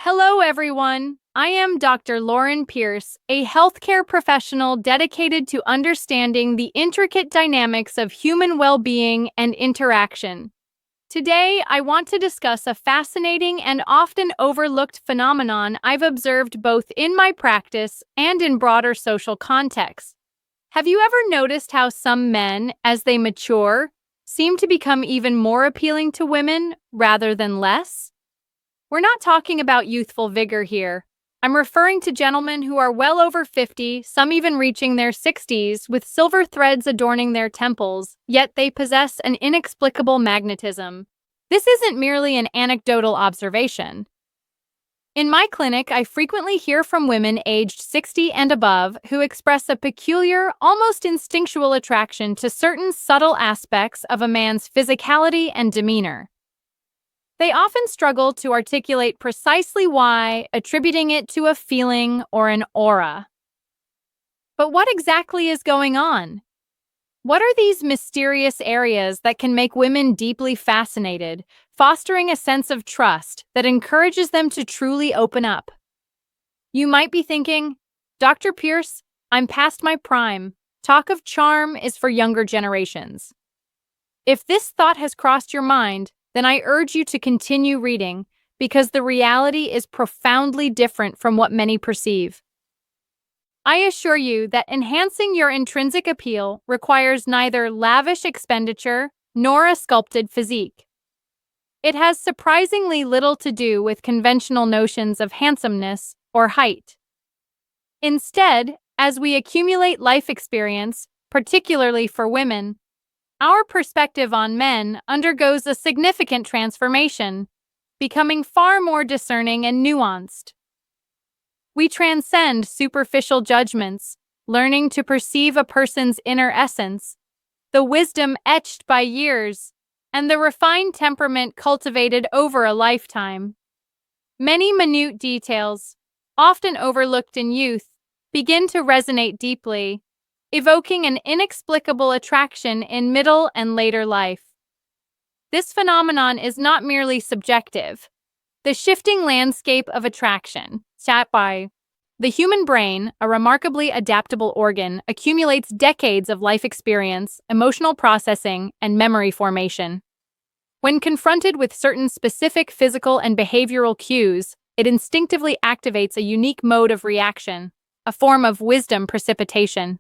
Hello, everyone. I am Dr. Lauren Pierce, a healthcare professional dedicated to understanding the intricate dynamics of human well-being and interaction. Today, I want to discuss a fascinating and often overlooked phenomenon I've observed both in my practice and in broader social contexts. Have you ever noticed how some men, as they mature, seem to become even more appealing to women rather than less? We're not talking about youthful vigor here. I'm referring to gentlemen who are well over 50, some even reaching their 60s, with silver threads adorning their temples, yet they possess an inexplicable magnetism. This isn't merely an anecdotal observation. In my clinic, I frequently hear from women aged 60 and above who express a peculiar, almost instinctual attraction to certain subtle aspects of a man's physicality and demeanor. They often struggle to articulate precisely why, attributing it to a feeling or an aura. But what exactly is going on? What are these mysterious areas that can make women deeply fascinated, fostering a sense of trust that encourages them to truly open up? You might be thinking, Dr. Pierce, I'm past my prime. Talk of charm is for younger generations. If this thought has crossed your mind, then I urge you to continue reading, because the reality is profoundly different from what many perceive. I assure you that enhancing your intrinsic appeal requires neither lavish expenditure nor a sculpted physique. It has surprisingly little to do with conventional notions of handsomeness or height. Instead, as we accumulate life experience, particularly for women, our perspective on men undergoes a significant transformation, becoming far more discerning and nuanced. We transcend superficial judgments, learning to perceive a person's inner essence, the wisdom etched by years, and the refined temperament cultivated over a lifetime. Many minute details, often overlooked in youth, begin to resonate deeply, evoking an inexplicable attraction in middle and later life. This phenomenon is not merely subjective. The shifting landscape of attraction, set by the human brain, a remarkably adaptable organ, accumulates decades of life experience, emotional processing, and memory formation. When confronted with certain specific physical and behavioral cues, it instinctively activates a unique mode of reaction, a form of wisdom precipitation.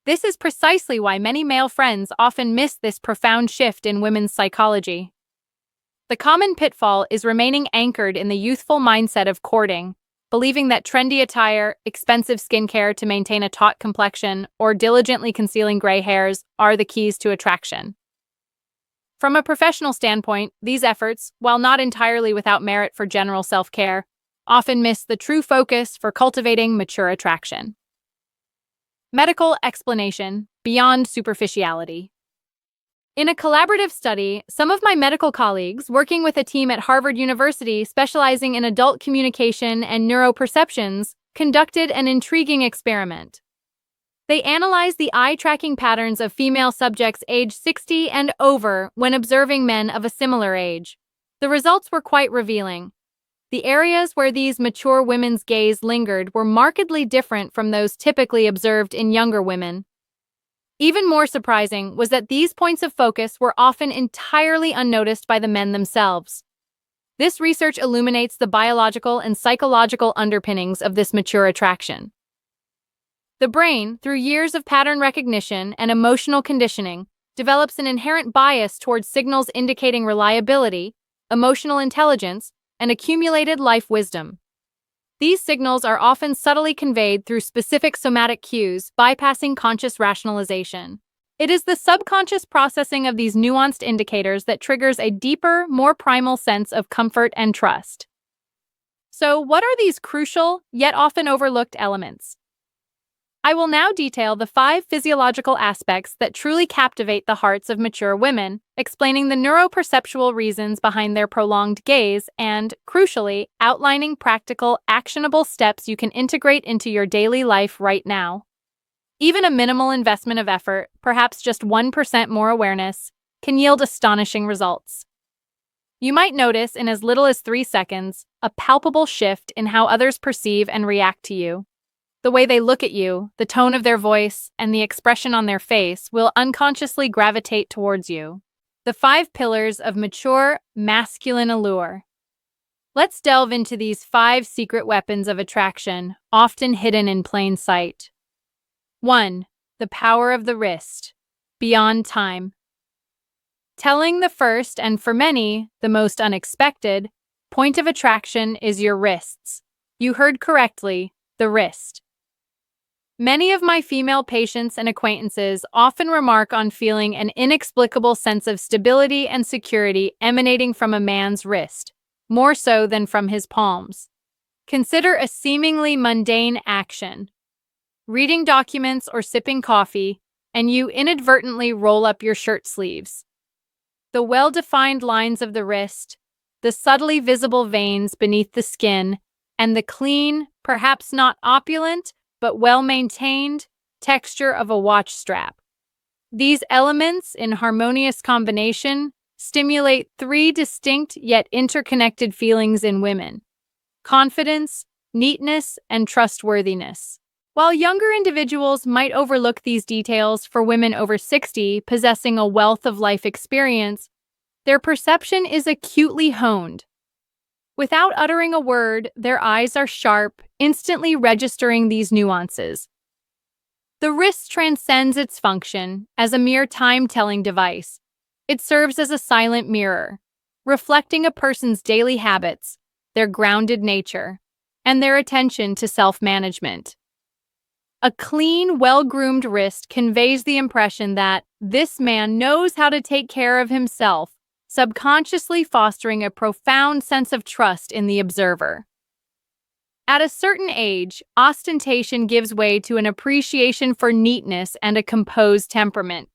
This is precisely why many male friends often miss this profound shift in women's psychology. The common pitfall is remaining anchored in the youthful mindset of courting, believing that trendy attire, expensive skincare to maintain a taut complexion, or diligently concealing gray hairs are the keys to attraction. From a professional standpoint, these efforts, while not entirely without merit for general self-care, often miss the true focus for cultivating mature attraction. Medical explanation beyond superficiality. In a collaborative study, some of my medical colleagues, working with a team at Harvard University specializing in adult communication and neuroperceptions, conducted an intriguing experiment. They analyzed the eye-tracking patterns of female subjects aged 60 and over when observing men of a similar age. The results were quite revealing. The areas where these mature women's gaze lingered were markedly different from those typically observed in younger women. Even more surprising was that these points of focus were often entirely unnoticed by the men themselves. This research illuminates the biological and psychological underpinnings of this mature attraction. The brain, through years of pattern recognition and emotional conditioning, develops an inherent bias towards signals indicating reliability, emotional intelligence, and accumulated life wisdom. These signals are often subtly conveyed through specific somatic cues, bypassing conscious rationalization. It is the subconscious processing of these nuanced indicators that triggers a deeper, more primal sense of comfort and trust. So, what are these crucial, yet often overlooked elements? I will now detail the 5 physiological aspects that truly captivate the hearts of mature women, explaining the neuroperceptual reasons behind their prolonged gaze and, crucially, outlining practical, actionable steps you can integrate into your daily life right now. Even a minimal investment of effort, perhaps just 1% more awareness, can yield astonishing results. You might notice in as little as 3 seconds a palpable shift in how others perceive and react to you. The way they look at you, the tone of their voice, and the expression on their face will unconsciously gravitate towards you. The 5 pillars of mature masculine allure. Let's delve into these 5 secret weapons of attraction, often hidden in plain sight. 1. The power of the wrist. Beyond time. Telling the first, and for many, the most unexpected, point of attraction is your wrists. You heard correctly, the wrist. Many of my female patients and acquaintances often remark on feeling an inexplicable sense of stability and security emanating from a man's wrist, more so than from his palms. Consider a seemingly mundane action, reading documents or sipping coffee, and you inadvertently roll up your shirt sleeves. The well-defined lines of the wrist, the subtly visible veins beneath the skin, and the clean, perhaps not opulent, but well-maintained texture of a watch strap. These elements, in harmonious combination, stimulate 3 distinct yet interconnected feelings in women: confidence, neatness, and trustworthiness. While younger individuals might overlook these details, for women over 60 possessing a wealth of life experience, their perception is acutely honed. Without uttering a word, their eyes are sharp, instantly registering these nuances. The wrist transcends its function as a mere time-telling device. It serves as a silent mirror, reflecting a person's daily habits, their grounded nature, and their attention to self-management. A clean, well-groomed wrist conveys the impression that this man knows how to take care of himself, subconsciously fostering a profound sense of trust in the observer. At a certain age, ostentation gives way to an appreciation for neatness and a composed temperament.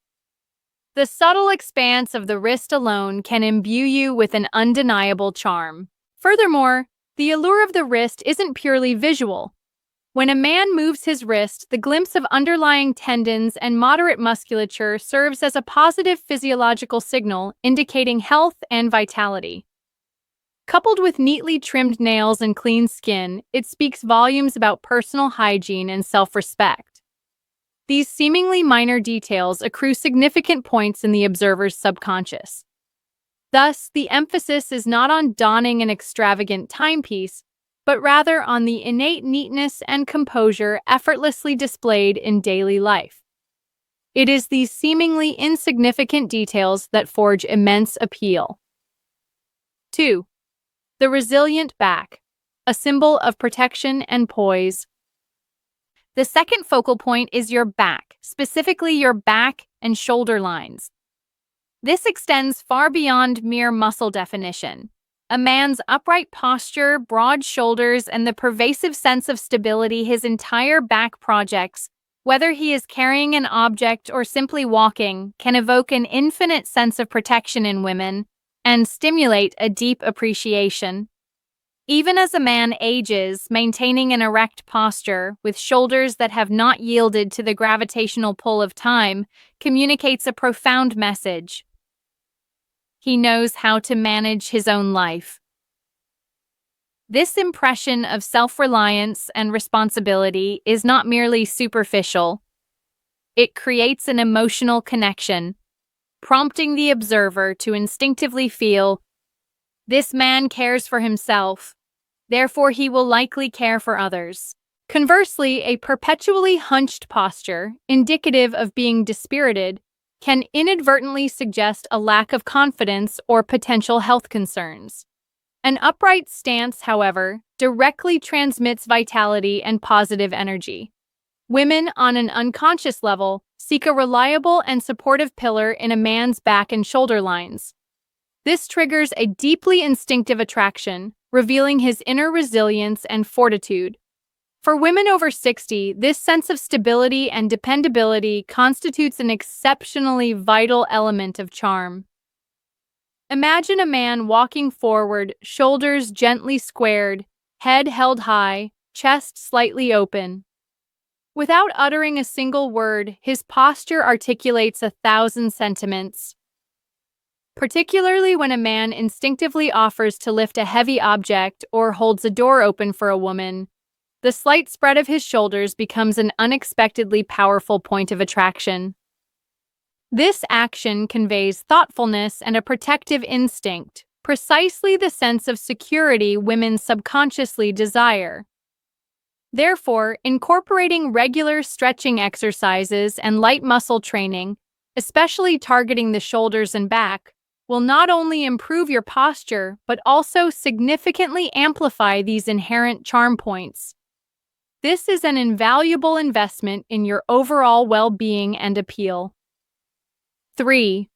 The subtle expanse of the wrist alone can imbue you with an undeniable charm. Furthermore, the allure of the wrist isn't purely visual. When a man moves his wrist, the glimpse of underlying tendons and moderate musculature serves as a positive physiological signal indicating health and vitality. Coupled with neatly trimmed nails and clean skin, it speaks volumes about personal hygiene and self-respect. These seemingly minor details accrue significant points in the observer's subconscious. Thus, the emphasis is not on donning an extravagant timepiece, but rather on the innate neatness and composure effortlessly displayed in daily life. It is these seemingly insignificant details that forge immense appeal. 2. The resilient back, a symbol of protection and poise. The second focal point is your back, specifically your back and shoulder lines. This extends far beyond mere muscle definition. A man's upright posture, broad shoulders, and the pervasive sense of stability his entire back projects, whether he is carrying an object or simply walking, can evoke an infinite sense of protection in women and stimulate a deep appreciation. Even as a man ages, maintaining an erect posture with shoulders that have not yielded to the gravitational pull of time communicates a profound message. He knows how to manage his own life. This impression of self-reliance and responsibility is not merely superficial. It creates an emotional connection, prompting the observer to instinctively feel, this man cares for himself, therefore he will likely care for others. Conversely, a perpetually hunched posture, indicative of being dispirited, can inadvertently suggest a lack of confidence or potential health concerns. An upright stance, however, directly transmits vitality and positive energy. Women, on an unconscious level, seek a reliable and supportive pillar in a man's back and shoulder lines. This triggers a deeply instinctive attraction, revealing his inner resilience and fortitude. For women over 60, this sense of stability and dependability constitutes an exceptionally vital element of charm. Imagine a man walking forward, shoulders gently squared, head held high, chest slightly open. Without uttering a single word, his posture articulates 1,000 sentiments. particularly when a man instinctively offers to lift a heavy object or holds a door open for a woman. The slight spread of his shoulders becomes an unexpectedly powerful point of attraction. This action conveys thoughtfulness and a protective instinct, precisely the sense of security women subconsciously desire. Therefore, incorporating regular stretching exercises and light muscle training, especially targeting the shoulders and back, will not only improve your posture but also significantly amplify these inherent charm points. This is an invaluable investment in your overall well-being and appeal. 3.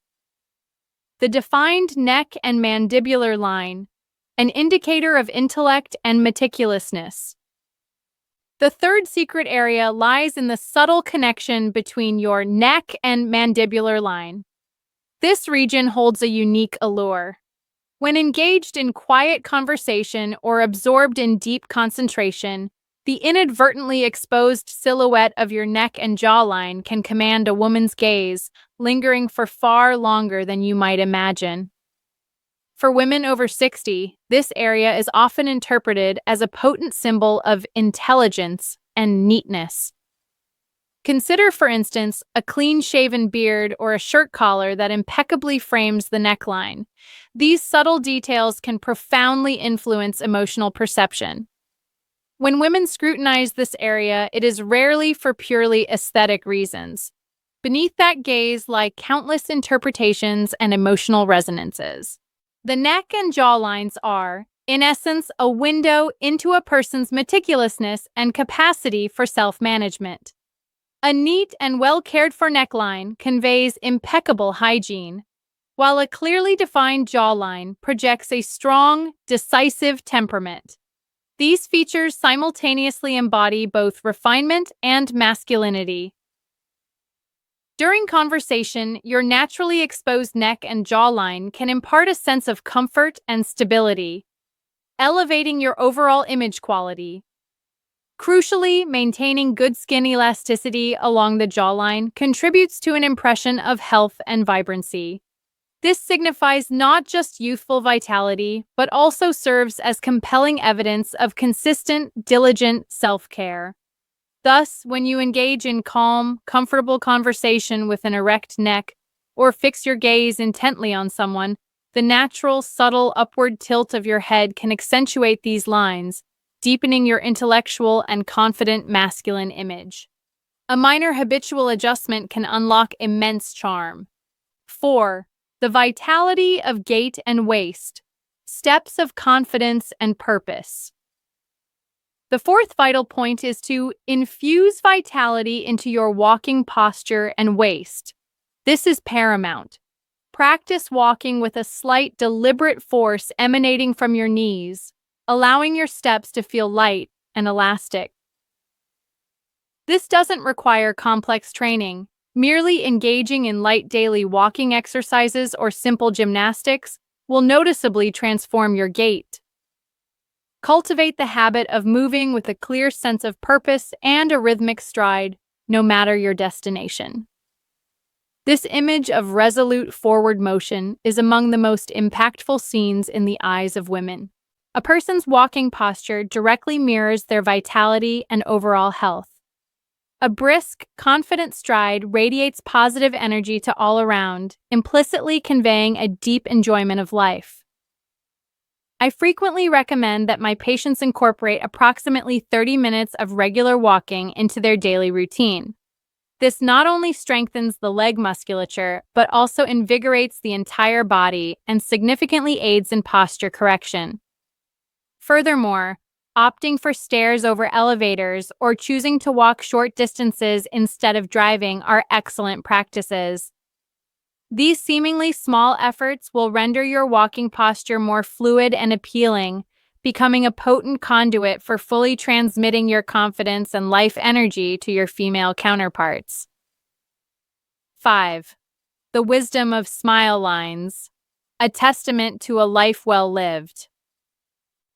The defined neck and mandibular line, an indicator of intellect and meticulousness. The third secret area lies in the subtle connection between your neck and mandibular line. This region holds a unique allure. When engaged in quiet conversation or absorbed in deep concentration, the inadvertently exposed silhouette of your neck and jawline can command a woman's gaze, lingering for far longer than you might imagine. For women over 60, this area is often interpreted as a potent symbol of intelligence and neatness. Consider, for instance, a clean-shaven beard or a shirt collar that impeccably frames the neckline. These subtle details can profoundly influence emotional perception. When women scrutinize this area, it is rarely for purely aesthetic reasons. Beneath that gaze lie countless interpretations and emotional resonances. The neck and jawlines are, in essence, a window into a person's meticulousness and capacity for self-management. A neat and well-cared-for neckline conveys impeccable hygiene, while a clearly defined jawline projects a strong, decisive temperament. These features simultaneously embody both refinement and masculinity. During conversation, your naturally exposed neck and jawline can impart a sense of comfort and stability, elevating your overall image quality. Crucially, maintaining good skin elasticity along the jawline contributes to an impression of health and vibrancy. This signifies not just youthful vitality, but also serves as compelling evidence of consistent, diligent self-care. Thus, when you engage in calm, comfortable conversation with an erect neck, or fix your gaze intently on someone, the natural, subtle upward tilt of your head can accentuate these lines, deepening your intellectual and confident masculine image. A minor habitual adjustment can unlock immense charm. 4. The vitality of gait and waist, steps of confidence and purpose. The fourth vital point is to infuse vitality into your walking posture and waist. This is paramount. Practice walking with a slight, deliberate force emanating from your knees, allowing your steps to feel light and elastic. This doesn't require complex training. Merely engaging in light daily walking exercises or simple gymnastics will noticeably transform your gait. Cultivate the habit of moving with a clear sense of purpose and a rhythmic stride, no matter your destination. This image of resolute forward motion is among the most impactful scenes in the eyes of women. A person's walking posture directly mirrors their vitality and overall health. A brisk, confident stride radiates positive energy to all around, implicitly conveying a deep enjoyment of life. I frequently recommend that my patients incorporate approximately 30 minutes of regular walking into their daily routine. This not only strengthens the leg musculature, but also invigorates the entire body and significantly aids in posture correction. Furthermore, opting for stairs over elevators or choosing to walk short distances instead of driving are excellent practices. These seemingly small efforts will render your walking posture more fluid and appealing, becoming a potent conduit for fully transmitting your confidence and life energy to your female counterparts. 5. The wisdom of smile lines, a testament to a life well lived.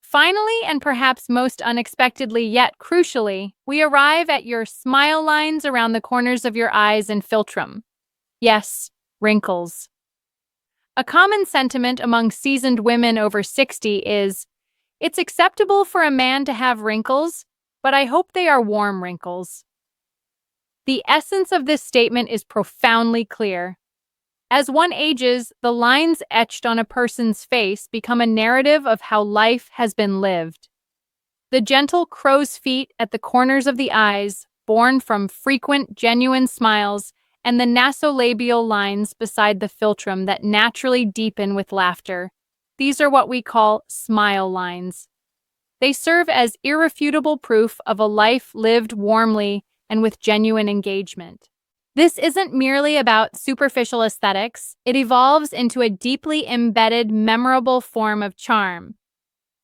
Finally, and perhaps most unexpectedly yet crucially, we arrive at your smile lines around the corners of your eyes and philtrum. Yes, wrinkles. A common sentiment among seasoned women over 60 is, "It's acceptable for a man to have wrinkles, but I hope they are warm wrinkles." The essence of this statement is profoundly clear. As one ages, the lines etched on a person's face become a narrative of how life has been lived. The gentle crow's feet at the corners of the eyes, born from frequent, genuine smiles, and the nasolabial lines beside the philtrum that naturally deepen with laughter. These are what we call smile lines. They serve as irrefutable proof of a life lived warmly and with genuine engagement. This isn't merely about superficial aesthetics, it evolves into a deeply embedded, memorable form of charm.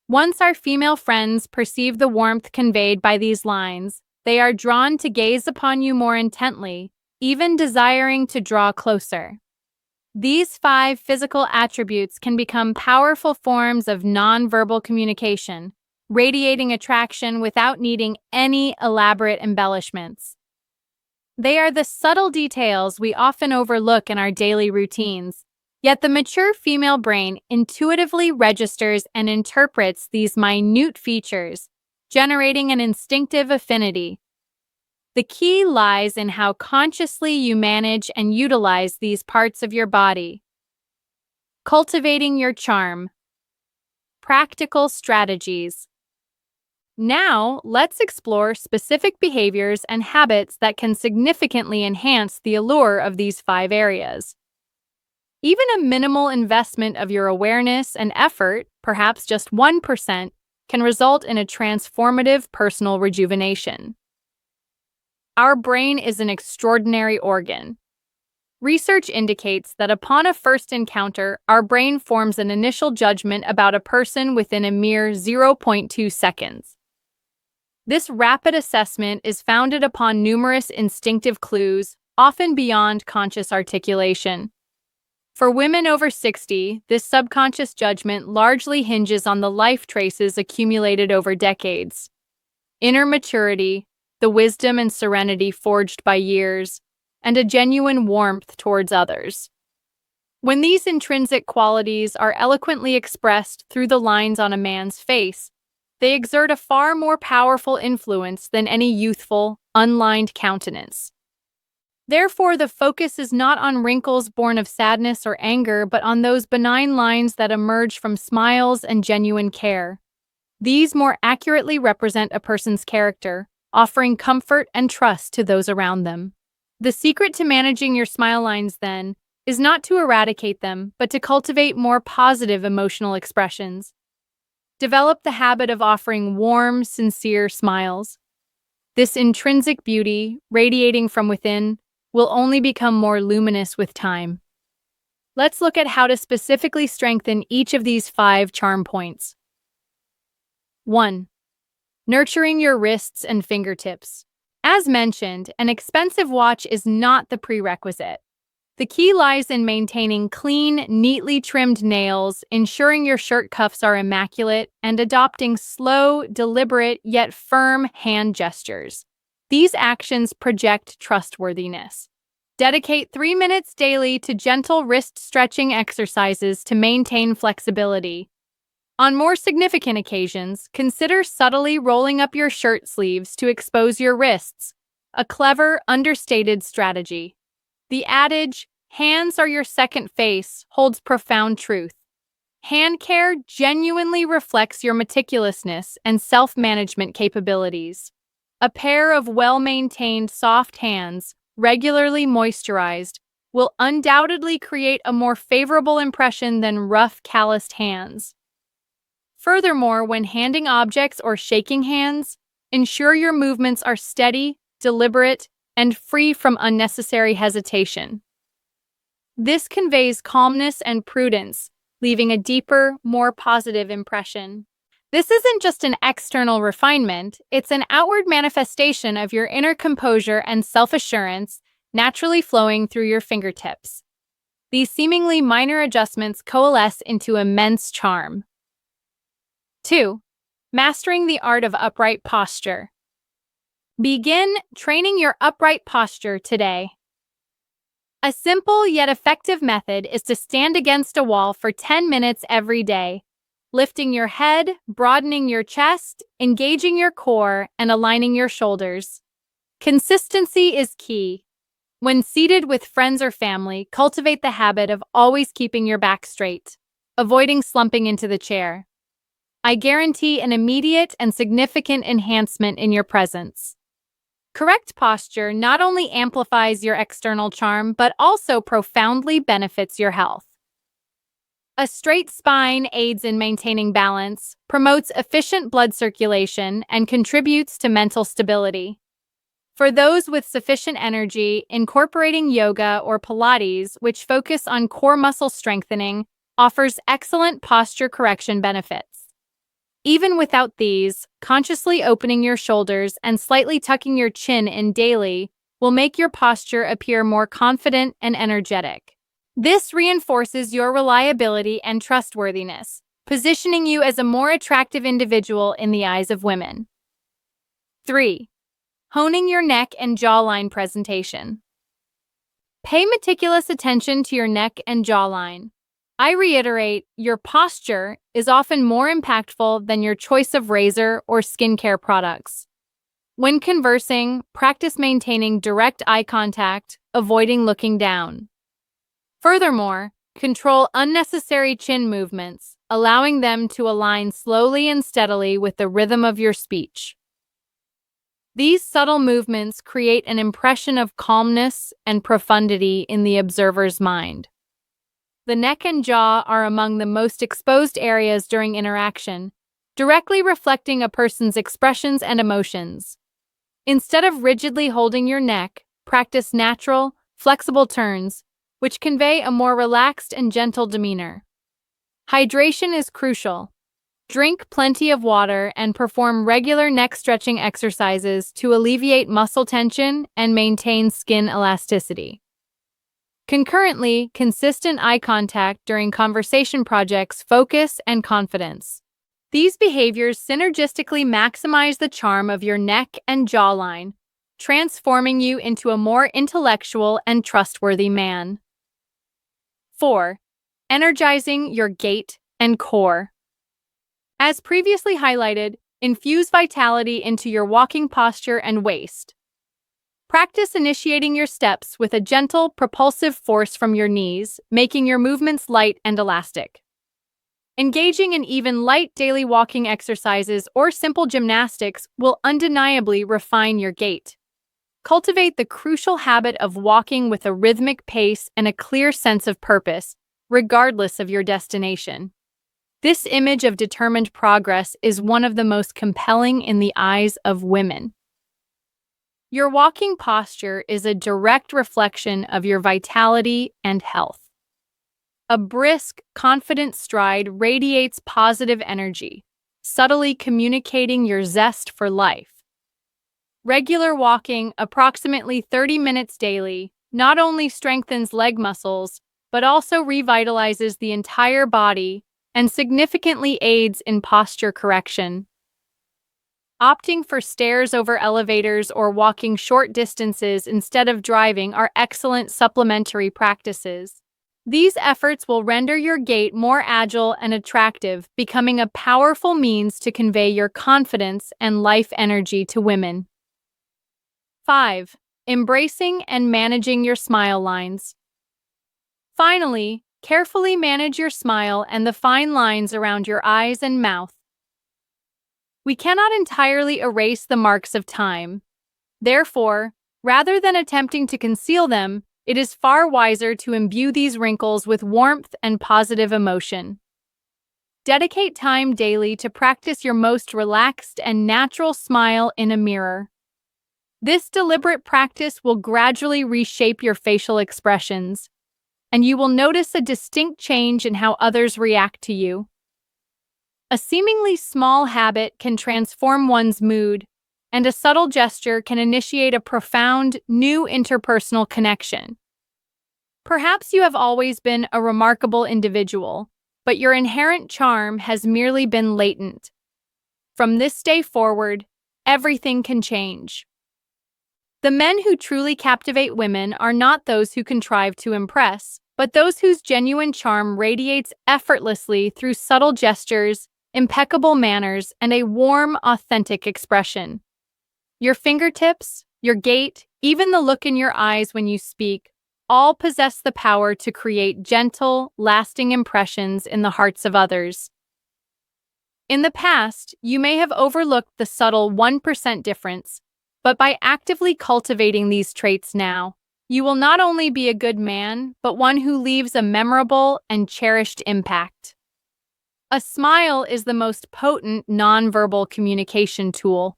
Once our female friends perceive the warmth conveyed by these lines, they are drawn to gaze upon you more intently, even desiring to draw closer. These 5 physical attributes can become powerful forms of nonverbal communication, radiating attraction without needing any elaborate embellishments. They are the subtle details we often overlook in our daily routines, yet the mature female brain intuitively registers and interprets these minute features, generating an instinctive affinity. The key lies in how consciously you manage and utilize these parts of your body. Cultivating your charm. Practical strategies. Now, let's explore specific behaviors and habits that can significantly enhance the allure of these 5 areas. Even a minimal investment of your awareness and effort, perhaps just 1%, can result in a transformative personal rejuvenation. Our brain is an extraordinary organ. Research indicates that upon a first encounter, our brain forms an initial judgment about a person within a mere 0.2 seconds. This rapid assessment is founded upon numerous instinctive clues, often beyond conscious articulation. For women over 60, this subconscious judgment largely hinges on the life traces accumulated over decades. Inner maturity, the wisdom and serenity forged by years, and a genuine warmth towards others. When these intrinsic qualities are eloquently expressed through the lines on a man's face, they exert a far more powerful influence than any youthful, unlined countenance. Therefore, the focus is not on wrinkles born of sadness or anger, but on those benign lines that emerge from smiles and genuine care. These more accurately represent a person's character, offering comfort and trust to those around them. The secret to managing your smile lines, then, is not to eradicate them, but to cultivate more positive emotional expressions. Develop the habit of offering warm, sincere smiles. This intrinsic beauty, radiating from within, will only become more luminous with time. Let's look at how to specifically strengthen each of these 5 charm points. 1. Nurturing your wrists and fingertips. As mentioned, an expensive watch is not the prerequisite. The key lies in maintaining clean, neatly trimmed nails, ensuring your shirt cuffs are immaculate, and adopting slow, deliberate, yet firm hand gestures. These actions project trustworthiness. Dedicate 3 minutes daily to gentle wrist stretching exercises to maintain flexibility. On more significant occasions, consider subtly rolling up your shirt sleeves to expose your wrists, a clever, understated strategy. The adage, "hands are your second face," holds profound truth. Hand care genuinely reflects your meticulousness and self-management capabilities. A pair of well-maintained soft hands, regularly moisturized, will undoubtedly create a more favorable impression than rough, calloused hands. Furthermore, when handing objects or shaking hands, ensure your movements are steady, deliberate, and free from unnecessary hesitation. This conveys calmness and prudence, leaving a deeper, more positive impression. This isn't just an external refinement, it's an outward manifestation of your inner composure and self-assurance naturally flowing through your fingertips. These seemingly minor adjustments coalesce into immense charm. 2. Mastering the art of upright posture. Begin training your upright posture today. A simple yet effective method is to stand against a wall for 10 minutes every day, lifting your head, broadening your chest, engaging your core, and aligning your shoulders. Consistency is key. When seated with friends or family, cultivate the habit of always keeping your back straight, avoiding slumping into the chair. I guarantee an immediate and significant enhancement in your presence. Correct posture not only amplifies your external charm, but also profoundly benefits your health. A straight spine aids in maintaining balance, promotes efficient blood circulation, and contributes to mental stability. For those with sufficient energy, incorporating yoga or Pilates, which focus on core muscle strengthening, offers excellent posture correction benefits. Even without these, consciously opening your shoulders and slightly tucking your chin in daily will make your posture appear more confident and energetic. This reinforces your reliability and trustworthiness, positioning you as a more attractive individual in the eyes of women. 3. Honing your neck and jawline presentation. Pay meticulous attention to your neck and jawline. I reiterate, your posture is often more impactful than your choice of razor or skincare products. When conversing, practice maintaining direct eye contact, avoiding looking down. Furthermore, control unnecessary chin movements, allowing them to align slowly and steadily with the rhythm of your speech. These subtle movements create an impression of calmness and profundity in the observer's mind. The neck and jaw are among the most exposed areas during interaction, directly reflecting a person's expressions and emotions. Instead of rigidly holding your neck, practice natural, flexible turns, which convey a more relaxed and gentle demeanor. Hydration is crucial. Drink plenty of water and perform regular neck stretching exercises to alleviate muscle tension and maintain skin elasticity. Concurrently, consistent eye contact during conversation projects focus and confidence. These behaviors synergistically maximize the charm of your neck and jawline, transforming you into a more intellectual and trustworthy man. 4. Energizing your gait and core. As previously highlighted, infuse vitality into your walking posture and waist. Practice initiating your steps with a gentle, propulsive force from your knees, making your movements light and elastic. Engaging in even light daily walking exercises or simple gymnastics will undeniably refine your gait. Cultivate the crucial habit of walking with a rhythmic pace and a clear sense of purpose, regardless of your destination. This image of determined progress is one of the most compelling in the eyes of women. Your walking posture is a direct reflection of your vitality and health. A brisk, confident stride radiates positive energy, subtly communicating your zest for life. Regular walking, approximately 30 minutes daily, not only strengthens leg muscles, but also revitalizes the entire body and significantly aids in posture correction. Opting for stairs over elevators or walking short distances instead of driving are excellent supplementary practices. These efforts will render your gait more agile and attractive, becoming a powerful means to convey your confidence and life energy to women. 5. Embracing and managing your smile lines. Finally, carefully manage your smile and the fine lines around your eyes and mouth. We cannot entirely erase the marks of time. Therefore, rather than attempting to conceal them, it is far wiser to imbue these wrinkles with warmth and positive emotion. Dedicate time daily to practice your most relaxed and natural smile in a mirror. This deliberate practice will gradually reshape your facial expressions, and you will notice a distinct change in how others react to you. A seemingly small habit can transform one's mood, and a subtle gesture can initiate a profound, new interpersonal connection. Perhaps you have always been a remarkable individual, but your inherent charm has merely been latent. From this day forward, everything can change. The men who truly captivate women are not those who contrive to impress, but those whose genuine charm radiates effortlessly through subtle gestures, impeccable manners, and a warm, authentic expression. Your fingertips, your gait, even the look in your eyes when you speak, all possess the power to create gentle, lasting impressions in the hearts of others. In the past, you may have overlooked the subtle 1% difference, but by actively cultivating these traits now, you will not only be a good man, but one who leaves a memorable and cherished impact. A smile is the most potent nonverbal communication tool.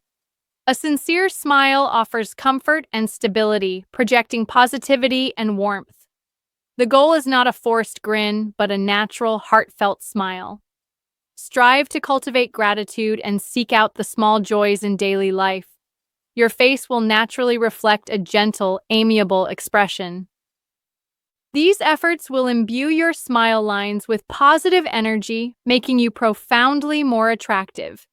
A sincere smile offers comfort and stability, projecting positivity and warmth. The goal is not a forced grin, but a natural, heartfelt smile. Strive to cultivate gratitude and seek out the small joys in daily life. Your face will naturally reflect a gentle, amiable expression. These efforts will imbue your smile lines with positive energy, making you profoundly more attractive.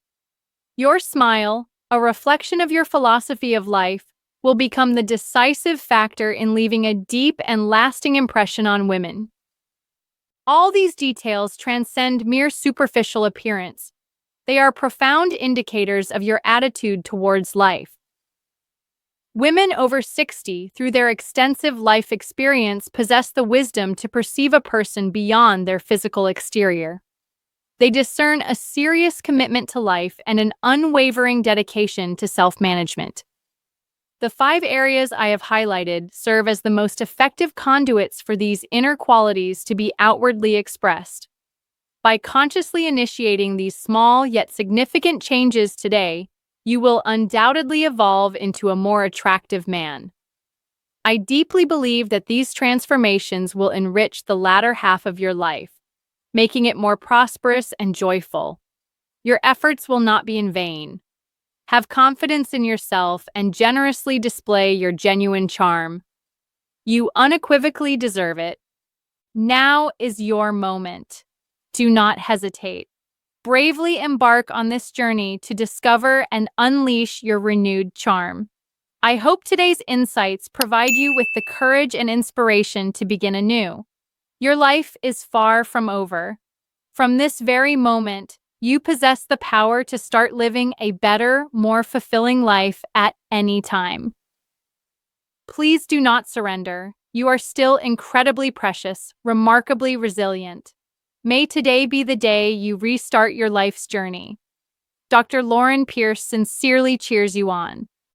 Your smile, a reflection of your philosophy of life, will become the decisive factor in leaving a deep and lasting impression on women. All these details transcend mere superficial appearance. They are profound indicators of your attitude towards life. Women over 60, through their extensive life experience, possess the wisdom to perceive a person beyond their physical exterior. They discern a serious commitment to life and an unwavering dedication to self-management. The 5 areas I have highlighted serve as the most effective conduits for these inner qualities to be outwardly expressed. By consciously initiating these small yet significant changes today, you will undoubtedly evolve into a more attractive man. I deeply believe that these transformations will enrich the latter half of your life, making it more prosperous and joyful. Your efforts will not be in vain. Have confidence in yourself and generously display your genuine charm. You unequivocally deserve it. Now is your moment. Do not hesitate. Bravely embark on this journey to discover and unleash your renewed charm. I hope today's insights provide you with the courage and inspiration to begin anew. Your life is far from over. From this very moment, you possess the power to start living a better, more fulfilling life at any time. Please do not surrender. You are still incredibly precious, remarkably resilient. May today be the day you restart your life's journey. Dr. Lauren Pierce sincerely cheers you on.